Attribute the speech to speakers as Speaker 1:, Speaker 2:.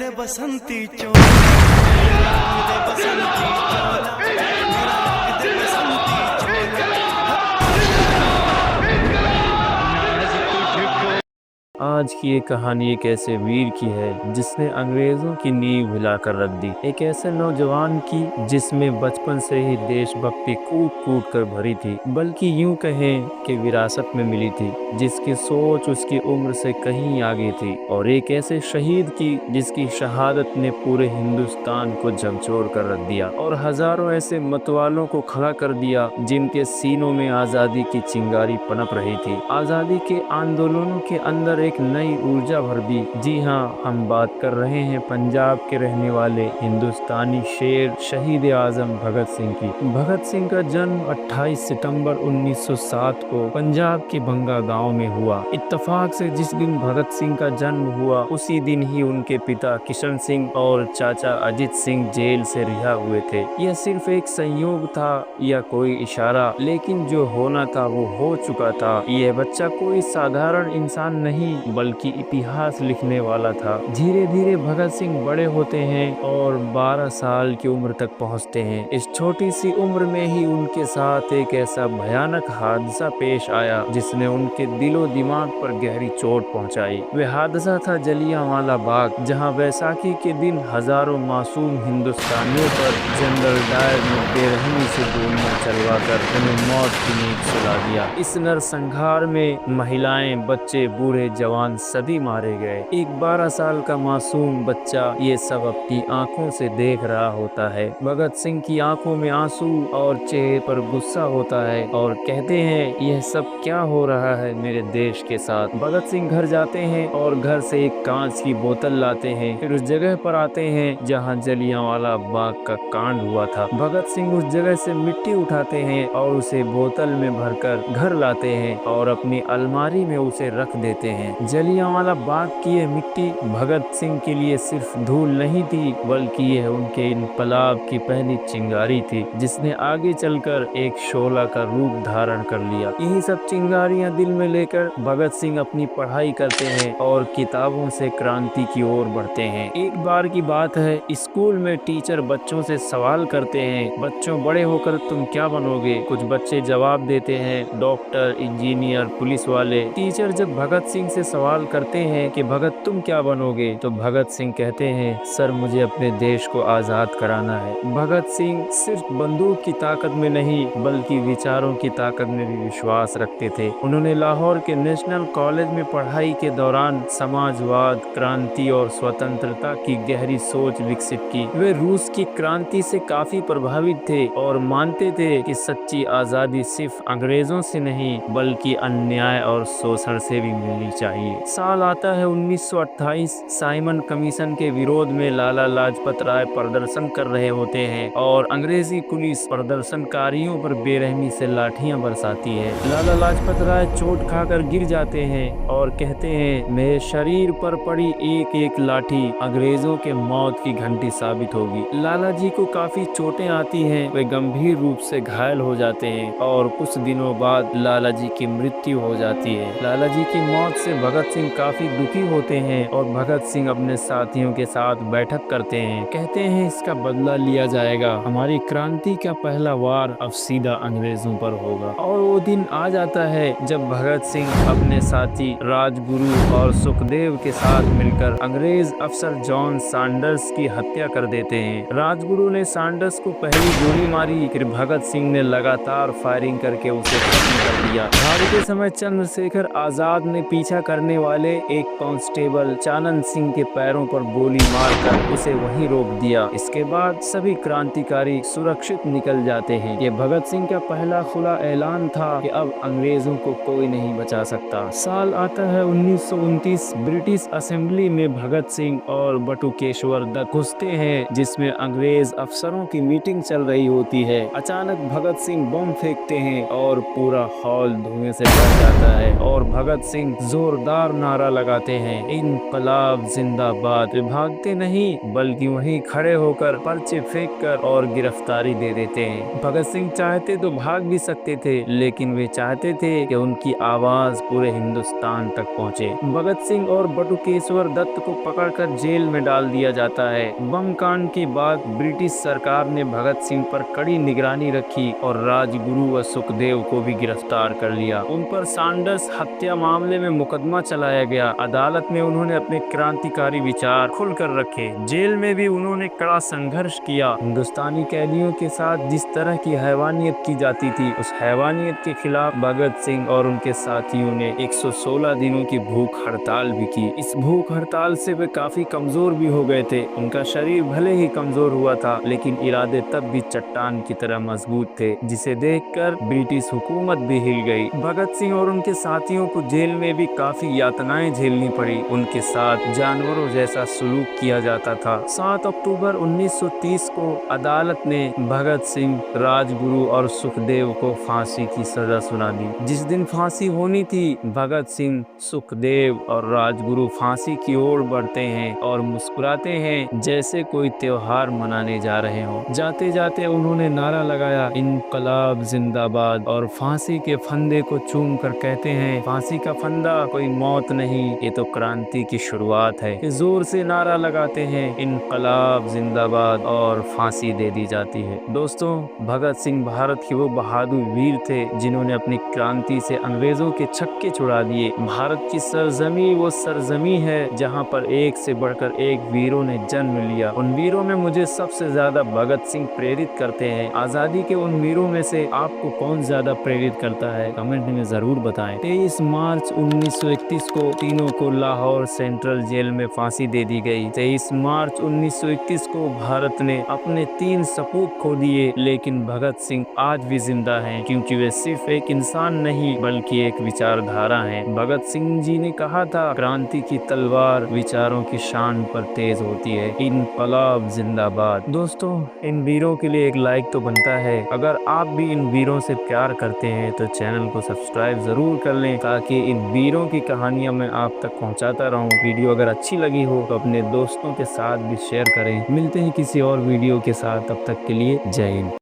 Speaker 1: दे बसंती चोला, मेरा रंग दे बसंती चोला, मेरा रंग दे बसंती चोला।
Speaker 2: आज की ये कहानी एक ऐसे वीर की है जिसने अंग्रेजों की नींव हिलाकर रख दी। एक ऐसे नौजवान की जिसमें बचपन से ही देशभक्ति कूट कूट कर भरी थी, बल्कि यूं कहें कि विरासत में मिली थी, जिसकी सोच उसकी उम्र से कहीं आगे थी। और एक ऐसे शहीद की जिसकी शहादत ने पूरे हिंदुस्तान को झकझोर कर रख दिया और हजारों ऐसे मतवालों को खड़ा कर दिया जिनके सीनों में आजादी की चिंगारी पनप रही थी। आजादी के आंदोलनों के अंदर एक नई ऊर्जा भर दी। जी हाँ, हम बात कर रहे हैं पंजाब के रहने वाले हिंदुस्तानी शेर शहीद आजम भगत सिंह की। भगत सिंह का जन्म 28 सितंबर 1907 को पंजाब के बंगा गांव में हुआ। इत्तेफाक से जिस दिन भगत सिंह का जन्म हुआ उसी दिन ही उनके पिता किशन सिंह और चाचा अजित सिंह जेल से रिहा हुए थे। यह सिर्फ एक संयोग था या कोई इशारा, लेकिन जो होना था वो हो चुका था। यह बच्चा कोई साधारण इंसान नहीं बल्कि इतिहास लिखने वाला था। धीरे धीरे भगत सिंह बड़े होते हैं और 12 साल की उम्र तक पहुंचते हैं। इस छोटी सी उम्र में ही उनके साथ एक ऐसा भयानक हादसा पेश आया जिसने उनके दिलो दिमाग पर गहरी चोट पहुंचाई। वह हादसा था जलियांवाला बाग, जहां बैसाखी के दिन हजारों मासूम हिंदुस्तानियों पर जनरल डायर ने बेरहमी से गोलियां चलवाकर उन्हें मौत की नींद सुला दिया। इस नरसंहार में महिलाएं, बच्चे, बूढ़े, जवान सभी मारे गए। एक 12 साल का मासूम बच्चा ये सब अपनी आंखों से देख रहा होता है। भगत सिंह की आंखों में आंसू और चेहरे पर गुस्सा होता है और कहते हैं, यह सब क्या हो रहा है मेरे देश के साथ। भगत सिंह घर जाते हैं और घर से एक कांच की बोतल लाते हैं। फिर उस जगह पर आते हैं जहां जलियांवाला बाग का कांड हुआ था। भगत सिंह उस जगह से मिट्टी उठाते हैं और उसे बोतल में भरकर घर लाते हैं और अपनी अलमारी में उसे रख देते हैं। जलियांवाला बाग की यह मिट्टी भगत सिंह के लिए सिर्फ धूल नहीं थी, बल्कि यह उनके इनकलाब की पहली चिंगारी थी जिसने आगे चलकर एक शोला का रूप धारण कर लिया। यही सब चिंगारियां दिल में लेकर भगत सिंह अपनी पढ़ाई करते हैं और किताबों से क्रांति की ओर बढ़ते हैं। एक बार की बात है, स्कूल में टीचर बच्चों से सवाल करते हैं, बच्चों बड़े होकर तुम क्या बनोगे। कुछ बच्चे जवाब देते हैं, डॉक्टर, इंजीनियर, पुलिस वाले। टीचर जब भगत सिंह से सवाल करते हैं कि भगत तुम क्या बनोगे, तो भगत सिंह कहते हैं, सर मुझे अपने देश को आजाद कराना है। भगत सिंह सिर्फ बंदूक की ताकत में नहीं बल्कि विचारों की ताकत में भी विश्वास रखते थे। उन्होंने लाहौर के नेशनल कॉलेज में पढ़ाई के दौरान समाजवाद, क्रांति और स्वतंत्रता की गहरी सोच विकसित की। वे रूस की क्रांति से काफी प्रभावित थे और मानते थे कि सच्ची आजादी सिर्फ अंग्रेजों से नहीं बल्कि अन्याय और शोषण से भी मिलनी चाहिए। साल आता है 1928। साइमन कमीशन के विरोध में लाला लाजपत राय प्रदर्शन कर रहे होते हैं और अंग्रेजी पुलिस प्रदर्शनकारियों पर बेरहमी से लाठियां बरसाती है। लाला लाजपत राय चोट खाकर गिर जाते हैं और कहते हैं, मेरे शरीर पर पड़ी एक एक लाठी अंग्रेजों के मौत की घंटी साबित होगी। लाला जी को काफी चोटें आती हैं, वे गंभीर रूप से घायल हो जाते हैं और कुछ दिनों बाद लाला जी की मृत्यु हो जाती है। लाला जी की मौत से भगत सिंह काफी दुखी होते हैं और भगत सिंह अपने साथियों के साथ बैठक करते हैं। कहते हैं, इसका बदला लिया जाएगा, हमारी क्रांति का पहला वार अब सीधा अंग्रेजों पर होगा। और वो दिन आ जाता है जब भगत सिंह अपने साथी राजगुरु और सुखदेव के साथ मिलकर अंग्रेज अफसर जॉन सैंडर्स की हत्या कर देते हैं। राजगुरु ने सैंडर्स को पहली गोली मारी, फिर भगत सिंह ने लगातार फायरिंग करके उसे खत्म कर दिया। भागते समय चंद्रशेखर आजाद ने पीछा करने वाले एक कांस्टेबल चानन सिंह के पैरों पर गोली मारकर उसे वहीं रोक दिया। इसके बाद सभी क्रांतिकारी सुरक्षित निकल जाते हैं। ये भगत सिंह का पहला खुला ऐलान था कि अब अंग्रेजों को कोई नहीं बचा सकता। साल आता है 1929। ब्रिटिश असेंबली में भगत सिंह और बटुकेश्वर दत्त घुसते हैं जिसमें अंग्रेज अफसरों की मीटिंग चल रही होती है। अचानक भगत सिंह बम फेंकते हैं और पूरा हॉल धुएं से भर जाता है और भगत सिंह जोर जोरदार नारा लगाते हैं, इनकलाब जिंदाबाद। वे भागते नहीं बल्कि वहीं खड़े होकर पर्चे फेंक कर और गिरफ्तारी दे देते हैं। भगत सिंह चाहते तो भाग भी सकते थे, लेकिन वे चाहते थे कि उनकी आवाज पूरे हिंदुस्तान तक पहुंचे। भगत सिंह और बटुकेश्वर दत्त को पकड़कर जेल में डाल दिया जाता है। बम कांड के बाद ब्रिटिश सरकार ने भगत सिंह पर कड़ी निगरानी रखी और राजगुरु व सुखदेव को भी गिरफ्तार कर लिया। उन पर सैंडर्स हत्या मामले में मुकदमा चलाया गया। अदालत में उन्होंने अपने क्रांतिकारी विचार खुलकर रखे। जेल में भी उन्होंने कड़ा संघर्ष किया। हिंदुस्तानी कैदियों के साथ जिस तरह की हैवानियत की जाती थी, उस हैवानियत के खिलाफ भगत सिंह और उनके साथियों ने 116 दिनों की भूख हड़ताल भी की। इस भूख हड़ताल से वे काफी कमजोर भी हो गए थे। उनका शरीर भले ही कमजोर हुआ था, लेकिन इरादे तब भी चट्टान की तरह मजबूत थे, जिसे देखकर ब्रिटिश हुकूमत भी हिल गई। भगत सिंह और उनके साथियों को जेल में भी काफी यातनाएं झेलनी पड़ी। उनके साथ जानवरों जैसा सलूक किया जाता था। 7 अक्टूबर 1930 को अदालत ने भगत सिंह, राजगुरु और सुखदेव को फांसी की सजा सुना दी। जिस दिन फांसी होनी थी, भगत सिंह, सुखदेव और राजगुरु फांसी की ओर बढ़ते हैं और मुस्कुराते हैं जैसे कोई त्योहार मनाने जा रहे हो। जाते जाते उन्होंने नारा लगाया, इनकलाब जिंदाबाद, और फांसी के फंदे को चूम कर कहते हैं, फांसी का फंदा कोई मौत नहीं, ये तो क्रांति की शुरुआत है। जोर से नारा लगाते हैं, इनकलाब जिंदाबाद, और फांसी दे दी जाती है। दोस्तों, भगत सिंह भारत के वो बहादुर वीर थे जिन्होंने अपनी क्रांति से अंग्रेजों के छक्के छुड़ा दिए। भारत की सरजमी वो सरजमी है जहाँ पर एक से बढ़कर एक वीरों ने जन्म लिया। उन वीरों में मुझे सबसे ज्यादा भगत सिंह प्रेरित करते हैं। आजादी के उन वीरों में से आपको कौन ज्यादा प्रेरित करता है, कमेंट में जरूर बताएं। 23 मार्च 1931 को तीनों को लाहौर सेंट्रल जेल में फांसी दे दी गई। 23 मार्च 1931 को भारत ने अपने 3 सपूत खो दिए, लेकिन भगत सिंह आज भी जिंदा हैं, क्योंकि वे सिर्फ एक इंसान नहीं बल्कि एक विचारधारा हैं। भगत सिंह जी ने कहा था, क्रांति की तलवार विचारों की शान पर तेज होती है, इनकलाब जिंदाबाद। दोस्तों, इन वीरों के लिए एक लाइक तो बनता है। अगर आप भी इन वीरों से प्यार करते हैं तो चैनल को सब्सक्राइब जरूर कर लें, ताकि इन वीरों की कहानियां मैं आप तक पहुंचाता रहूं। वीडियो अगर अच्छी लगी हो तो अपने दोस्तों के साथ भी शेयर करें। मिलते हैं किसी और वीडियो के साथ, तब तक के लिए जय हिंद।